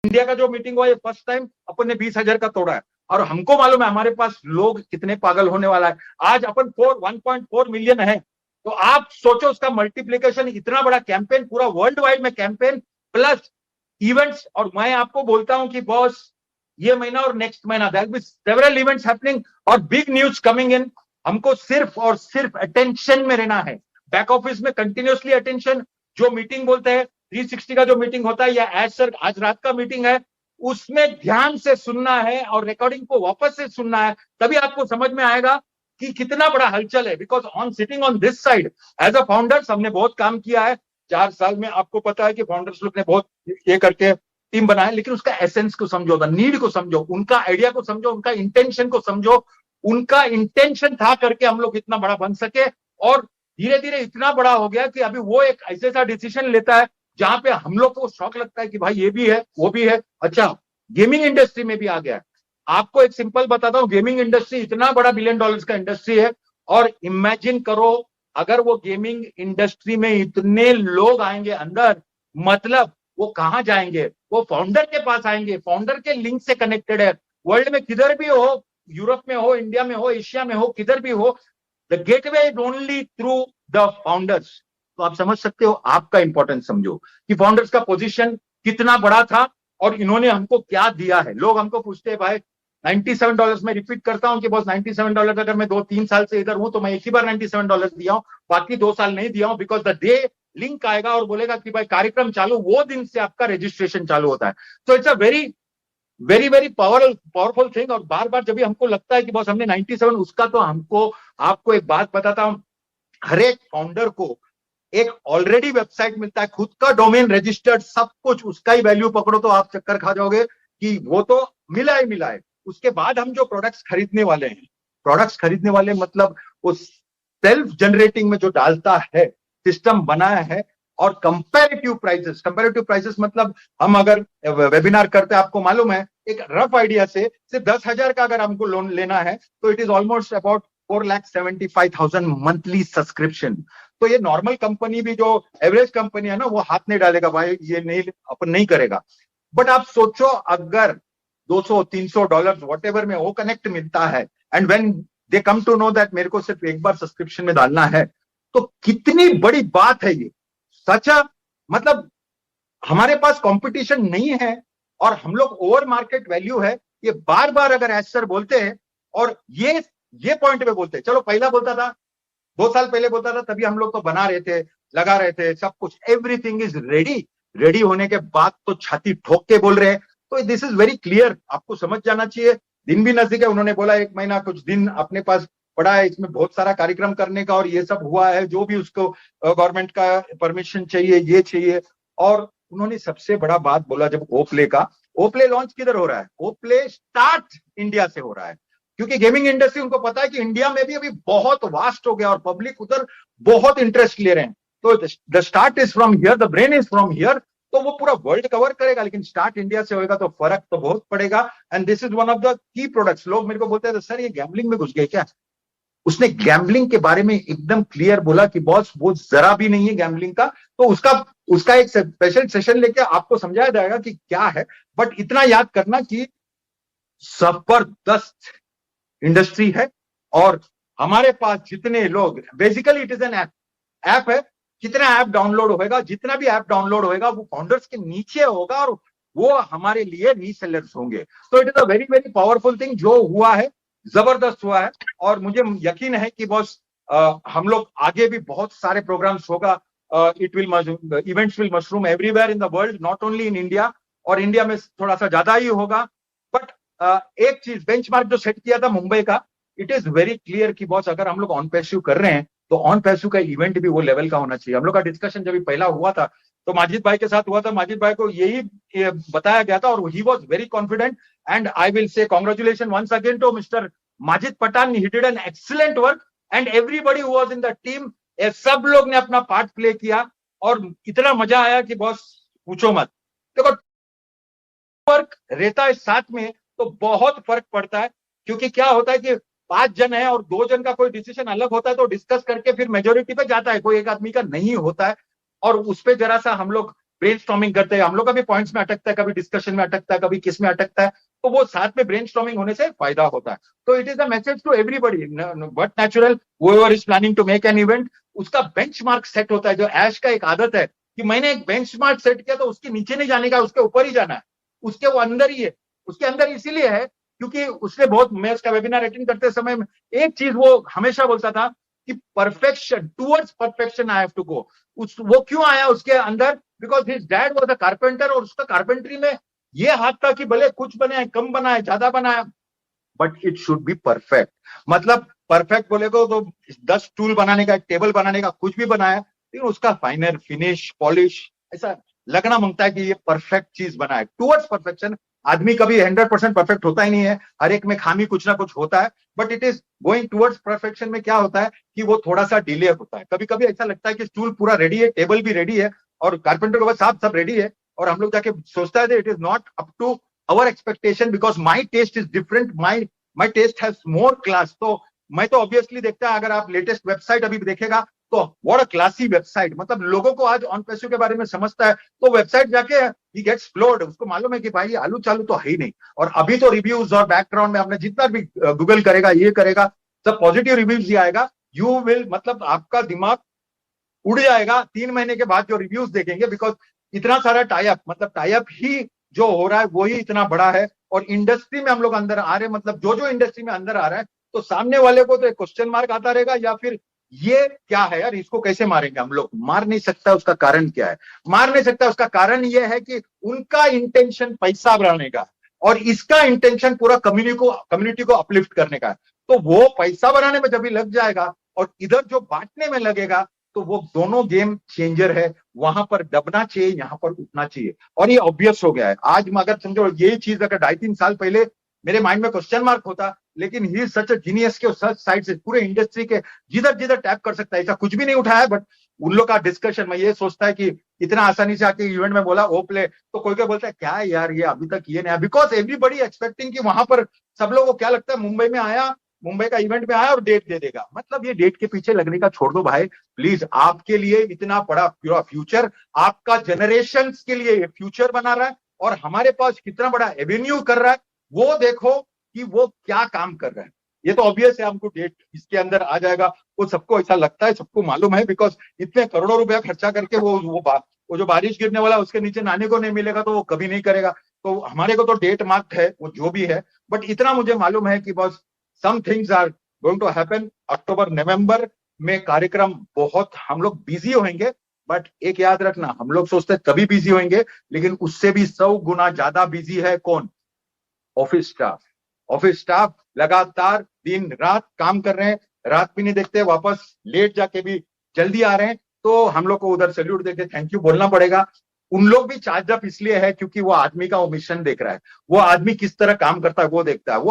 India का जो meeting हुआ ये फर्स्ट टाइम अपन ने 20,000 का तोड़ा है, और हमको मालूम है हमारे पास लोग कितने पागल होने वाला है। आज अपन 1.4 मिलियन है, तो आप सोचो उसका मल्टीप्लीकेशन, इतना बड़ा कैंपेन पूरा वर्ल्ड वाइड में कैंपेन प्लस इवेंट्स। और मैं आपको बोलता हूं कि बॉस ये महीना और नेक्स्ट महीना there will be several events happening और बिग न्यूज कमिंग इन। हमको सिर्फ और सिर्फ अटेंशन में रहना है, बैक ऑफिस में कंटिन्यूअसली अटेंशन। जो मीटिंग बोलते हैं 360 का जो मीटिंग होता है या एज सर आज रात का मीटिंग है, उसमें ध्यान से सुनना है और रिकॉर्डिंग को वापस से सुनना है, तभी आपको समझ में आएगा कि कितना बड़ा हलचल है। Because on sitting on this side as a founders हमने बहुत काम किया है 4 साल में। आपको पता है कि फाउंडर्स लोग ने बहुत ये करके टीम बनाया, लेकिन उसका एसेंस को समझो, द नीड को समझो, उनका आइडिया को समझो, उनका इंटेंशन को समझो। उनका इंटेंशन था करके हम लोग इतना बड़ा बन सके, और धीरे धीरे इतना बड़ा हो गया कि अभी वो एक ऐसा डिसीजन लेता है जहां पे हम लोग को शौक लगता है कि भाई ये भी है वो भी है। अच्छा, गेमिंग इंडस्ट्री में भी आ गया है। आपको एक सिंपल बताता हूं, गेमिंग इंडस्ट्री इतना बड़ा $1 बिलियन का इंडस्ट्री है, और इमेजिन करो अगर वो गेमिंग इंडस्ट्री में इतने लोग आएंगे अंदर, मतलब वो कहां जाएंगे? वो फाउंडर के पास आएंगे, फाउंडर के लिंक से कनेक्टेड है। वर्ल्ड में किधर भी हो, यूरोप में हो, इंडिया में हो, एशिया में हो, किधर भी हो, the gateway is only through the founders. तो आप समझ सकते हो, आपका इंपॉर्टेंस समझो कि फाउंडर्स का पोजीशन कितना बड़ा था और इन्होंने हमको क्या दिया है। लोग हमको पूछते हैं भाई $97 में, रिपीट करता हूं कि बॉस $97 अगर मैं 2-3 साल से इधर हूं तो मैं एक ही बार $97 दिया हूं, बाकी 2 साल नहीं दिया हूं। बिकॉज द डे लिंक आएगा और बोलेगा कि भाई कार्यक्रम चालू, वो दिन से आपका रजिस्ट्रेशन चालू होता है। तो it's a very very very powerful thing. और बार बार जब भी हमको लगता है कि बॉस हमने 97, उसका तो हमको, आपको एक बात बताता हूं, हर एक फाउंडर को एक ऑलरेडी वेबसाइट मिलता है, खुद का डोमेन रजिस्टर्ड, सब कुछ, उसका ही वैल्यू पकड़ो तो आप चक्कर खा जाओगे कि वो तो मिला ही मिला है। उसके बाद हम जो प्रोडक्ट्स खरीदने वाले हैं, प्रोडक्ट्स खरीदने वाले मतलब वो सेल्फ जनरेटिंग में जो डालता है, सिस्टम बनाया है। और कंपैरेटिव प्राइसेस मतलब हम अगर वेबिनार करते हैं, आपको मालूम है एक रफ आइडिया से सिर्फ 10,000 का अगर हमको लोन लेना है तो it is almost about 4,75,000 monthly subscription. तो ये नॉर्मल कंपनी भी, जो एवरेज कंपनी है ना, वो हाथ नहीं डालेगा भाई, ये नहीं, अपन नहीं करेगा। बट आप सोचो अगर $200-300 वॉट एवर में वो कनेक्ट मिलता है, and when they come to know that मेरे को सिर्फ एक बार सब्सक्रिप्शन में डालना है, तो कितनी बड़ी बात है ये। सच मतलब हमारे पास कंपटीशन नहीं है और हम लोग ओवर मार्केट वैल्यू है, ये बार बार अगर एज सर बोलते हैं, और ये पॉइंट पे बोलते हैं। चलो पहला बोलता था, 2 साल पहले बोलता था, तभी हम लोग तो बना रहे थे, लगा रहे थे, सब कुछ एवरीथिंग इज रेडी होने के बाद तो छाती ठोक के बोल रहे हैं। तो दिस इज वेरी क्लियर, आपको समझ जाना चाहिए। दिन भी नजदीक है, उन्होंने बोला 1 महीना कुछ दिन अपने पास पड़ा है, इसमें बहुत सारा कार्यक्रम करने का, और ये सब हुआ है, जो भी उसको गवर्नमेंट का परमिशन चाहिए, ये चाहिए। और उन्होंने सबसे बड़ा बात बोला जब ओप्ले का, ओप्ले लॉन्च किधर हो रहा है? ओप्ले स्टार्ट इंडिया से हो रहा है, क्योंकि गेमिंग इंडस्ट्री, उनको पता है कि इंडिया में भी अभी बहुत वास्ट हो गया और पब्लिक उधर बहुत इंटरेस्ट ले रहे हैं। तो the start is from here, the brain is from here. तो वो पूरा वर्ल्ड कवर करेगा, लेकिन स्टार्ट इंडिया से होगा तो फर्क तो बहुत पड़ेगा। And this is one of the key products. लोग मेरे को बोलते हैं सर ये गैम्बलिंग में घुस गए क्या? उसने गैम्बलिंग के बारे में एकदम क्लियर बोला कि बॉस वो जरा भी नहीं है गैम्बलिंग का। तो उसका एक स्पेशल सेशन लेके आपको समझाया जाएगा कि क्या है। बट इतना याद करना कि जबरदस्त इंडस्ट्री है, और हमारे पास जितने लोग, basically it is an app है। कितना ऐप डाउनलोड होगा, जितना भी ऐप डाउनलोड होगा वो फाउंडर्स के नीचे होगा, और वो हमारे लिए रीसेलर्स होंगे। तो it is a very very powerful thing. जो हुआ है जबरदस्त हुआ है, और मुझे यकीन है कि बॉस हम लोग आगे भी बहुत सारे प्रोग्राम्स होगा। Events will mushroom everywhere in the world, not only in India. और इंडिया में थोड़ा सा ज्यादा ही होगा। बट एक चीज, बेंचमार्क जो सेट किया था मुंबई का, इट इज वेरी क्लियर कि बॉस अगर हम लोग ऑन पैसिव कर रहे हैं तो ऑन पैसिव का इवेंट भी वो लेवल का होना चाहिए। हम लोग का डिस्कशन जब पहला हुआ था तो माजिद भाई के साथ हुआ था, माजिद भाई को यही बताया गया था, और he was very confident. And I will say congratulation once again to mister Majid Pathan, he did an excellent work, and everybody who was in the team, सब लोग ने अपना पार्ट प्ले किया, और इतना मजा आया कि बॉस पूछो मत। देखो वर्क रहता है साथ में तो बहुत फर्क पड़ता है, क्योंकि क्या होता है कि 5 जन है और 2 जन का कोई डिसीजन अलग होता है तो डिस्कस करके फिर मेजोरिटी पे जाता है, कोई एक आदमी का नहीं होता है। और उस पर जरा सा हम लोग ब्रेनस्टॉर्मिंग करते हैं, हम लोग का भी पॉइंट्स में अटकता है, कभी डिस्कशन में अटकता है, कभी किस में अटकता है, तो वो साथ में ब्रेनस्टॉर्मिंग होने से फायदा होता है। तो it is a message to everybody, but natural whoever is planning to make an event, उसका बेंचमार्क सेट होता है। जो ऐश का एक आदत है कि मैंने एक बेंचमार्क सेट किया तो उसके नीचे नहीं जाने का, उसके ऊपर ही जाना है, उसके वो अंदर ही है, उसके अंदर इसीलिए है क्योंकि उसने बहुत, मैं उसका वेबिनार अटेंड करते समय एक चीज वो हमेशा बोलता था कि perfection, towards perfection I have to go. वो क्यों आया उसके अंदर? Because his dad was a carpenter, और उसका कारपेंट्री में ये हाथ था कि भले कुछ बनाए, कम बनाए, ज्यादा बनाए, but it should be perfect. मतलब परफेक्ट बोलेगा तो 10 स्टूल बनाने का, एक टेबल बनाने का, कुछ भी बनाया, लेकिन उसका फाइनर, फिनिश, पॉलिश ऐसा लगना मांगता है कि ये परफेक्ट चीज बना है। टूवर्ड्स परफेक्शन, आदमी कभी 100% परफेक्ट होता ही नहीं है, हर एक में खामी कुछ ना कुछ होता है, but it is going towards perfection में क्या होता है कि वो थोड़ा सा डिले होता है। कभी कभी ऐसा लगता है कि स्टूल पूरा रेडी है, टेबल भी रेडी है, और कारपेंटर के पास सब रेडी है, और हम लोग जाके सोचता है it is not up to our expectation because my taste is different, my taste has more class। तो मैं तो ऑब्वियसली देखता है, अगर आप लेटेस्ट वेबसाइट अभी देखेगा तो व्हाट अ क्लासी वेबसाइट, मतलब लोगों को आज ऑन पैसो के बारे में समझता है, तो वेबसाइट जाके ही गेट्स फ्लोर्ड, उसको मालूम है कि भाई आलू चालू तो है ही नहीं। और अभी तो रिव्यूज और बैकग्राउंड में आपने जितना भी गूगल करेगा, ये करेगा, सब पॉजिटिव रिव्यूज ही आएगा। यू विल, मतलब आपका दिमाग उड़ जाएगा 3 महीने के बाद जो रिव्यूज देखेंगे, बिकॉज इतना सारा टाइप, मतलब टाइप ही जो हो रहा है वो ही इतना बड़ा है। और इंडस्ट्री में हम लोग अंदर आ रहे हैं, मतलब जो इंडस्ट्री में अंदर आ रहा है, तो सामने वाले को तो एक क्वेश्चन मार्क आता रहेगा, या फिर ये क्या है यार, इसको कैसे मारेंगे हम लोग। मार नहीं सकता, उसका कारण क्या है? मार नहीं सकता, उसका कारण यह है कि उनका इंटेंशन पैसा बनाने का, और इसका इंटेंशन पूरा कम्युनिटी को अपलिफ्ट करने का है। तो वो पैसा बनाने में जब भी लग जाएगा और इधर जो बांटने में लगेगा, तो वो दोनों गेम चेंजर है। वहां पर दबना चाहिए, यहाँ पर उठना चाहिए, और ये ऑब्वियस हो गया है। आज अगर समझो ये चीज अगर 2.5-3 साल पहले मेरे माइंड में क्वेश्चन मार्क होता, लेकिन ही सच अ जीनियस के सच साइड से पूरे इंडस्ट्री के जिधर टैप कर सकता है, ऐसा कुछ भी नहीं उठाया है। बट उन लोग का डिस्कशन में ये सोचता है कि इतना आसानी से आके इवेंट में बोला ओ प्ले, तो कोई बोलता है क्या यार ये अभी तक ये नहीं, बिकॉज एवरीबडी एक्सपेक्टिंग कि वहां पर सब लोगों को क्या लगता है, मुंबई में आया, मुंबई का इवेंट में आया और डेट दे देगा। मतलब ये डेट के पीछे लगने का छोड़ दो भाई, प्लीज। आपके लिए इतना बड़ा पूरा फ्यूचर, आपका जनरेशन के लिए फ्यूचर बना रहा है, और हमारे पास कितना बड़ा एवेन्यू कर रहा है, वो देखो कि वो क्या काम कर रहा है। ये तो ऑब्वियस है, हमको डेट इसके अंदर आ जाएगा, वो सबको ऐसा लगता है, सबको मालूम है, बिकॉज इतने करोड़ों रुपया खर्चा करके वो जो बारिश गिरने वाला उसके नीचे नहाने को नहीं मिलेगा, तो वो कभी नहीं करेगा। तो हमारे को तो डेट मार्क है, वो जो भी है, बट इतना मुझे मालूम है कि बस some things are going to happen। अक्टूबर नवंबर में कार्यक्रम बहुत हम लोग बिजी होंगे, बट एक याद रखना, हम लोग सोचते हैं तभी बिजी होंगे, लेकिन उससे भी 100 गुना ज्यादा बिजी है कौन? Office staff. ऑफिस स्टाफ लगातार दिन रात काम कर रहे हैं, रात भी नहीं देखते, वापस लेट जाके भी जल्दी आ रहे हैं। तो हम लोग को उधर सैल्यूट देके थैंक यू बोलना पड़ेगा। उन लोग भी चार्ज अप इसलिए है क्योंकि वो आदमी का वो मिशन देख रहा है, वो आदमी किस तरह काम करता है वो देखता है, वो